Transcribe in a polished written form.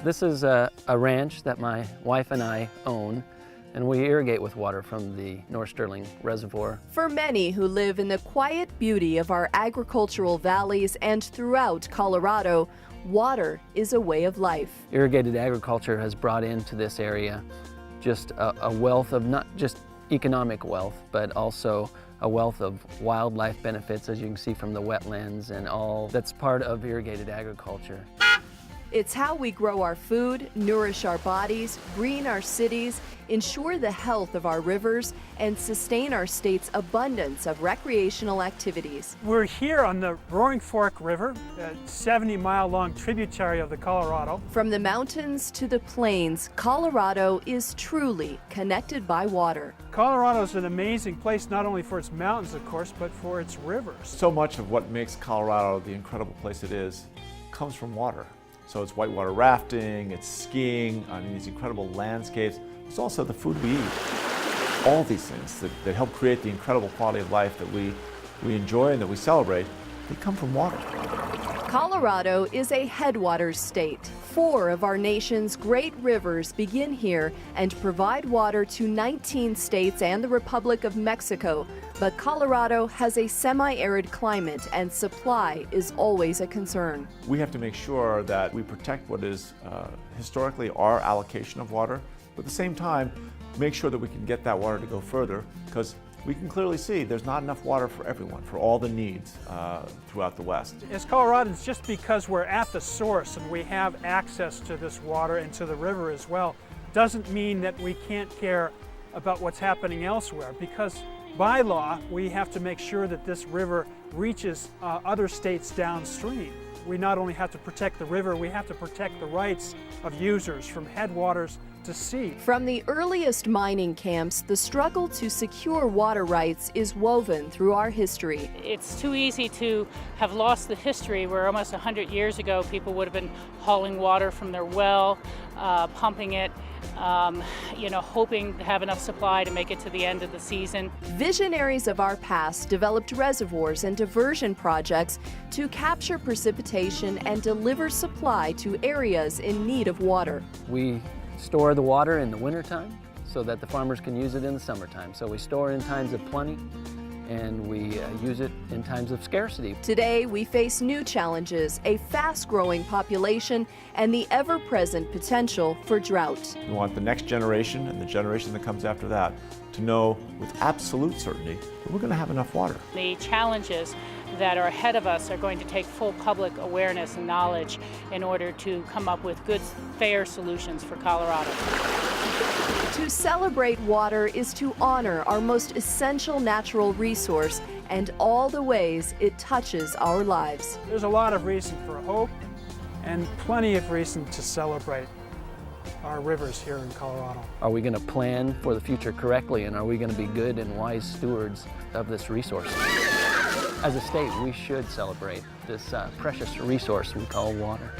This is a ranch that my wife and I own, and we irrigate with water from the North Sterling Reservoir. For many who live in the quiet beauty of our agricultural valleys and throughout Colorado, water is a way of life. Irrigated agriculture has brought into this area just a wealth of not just economic wealth, but also a wealth of wildlife benefits, as you can see from the wetlands and all that's part of irrigated agriculture. It's how we grow our food, nourish our bodies, green our cities, ensure the health of our rivers, and sustain our state's abundance of recreational activities. We're here on the Roaring Fork River, a 70-mile-long tributary of the Colorado. From the mountains to the plains, Colorado is truly connected by water. Colorado is an amazing place, not only for its mountains, of course, but for its rivers. So much of what makes Colorado the incredible place it is comes from water. So it's whitewater rafting, it's skiing, I mean, these incredible landscapes. It's also the food we eat. All these things that help create the incredible quality of life that we enjoy and that we celebrate, they come from water. Colorado is a headwaters state. 4 of our nation's great rivers begin here and provide water to 19 states and the Republic of Mexico. But Colorado has a semi-arid climate and supply is always a concern. We have to make sure that we protect what is historically our allocation of water, but at the same time, make sure that we can get that water to go further, because we can clearly see there's not enough water for everyone, for all the needs throughout the West. As Coloradans, just because we're at the source and we have access to this water and to the river as well, doesn't mean that we can't care about what's happening elsewhere, because by law, we have to make sure that this river reaches other states downstream. We not only have to protect the river, we have to protect the rights of users from headwaters to sea. From the earliest mining camps, the struggle to secure water rights is woven through our history. It's too easy to have lost the history where almost 100 years ago people would have been hauling water from their well, pumping it, hoping to have enough supply to make it to the end of the season. Visionaries of our past developed reservoirs and diversion projects to capture precipitation and deliver supply to areas in need of water. We store the water in the wintertime so that the farmers can use it in the summertime. So we store in times of plenty and we use it in times of scarcity. Today, we face new challenges, a fast-growing population, and the ever-present potential for drought. We want the next generation and the generation that comes after that to know with absolute certainty that we're going to have enough water. The challenges that are ahead of us are going to take full public awareness and knowledge in order to come up with good, fair solutions for Colorado. To celebrate water is to honor our most essential natural resource and all the ways it touches our lives. There's a lot of reason for hope and plenty of reason to celebrate our rivers here in Colorado. Are we going to plan for the future correctly, and are we going to be good and wise stewards of this resource? As a state, we should celebrate this precious resource we call water.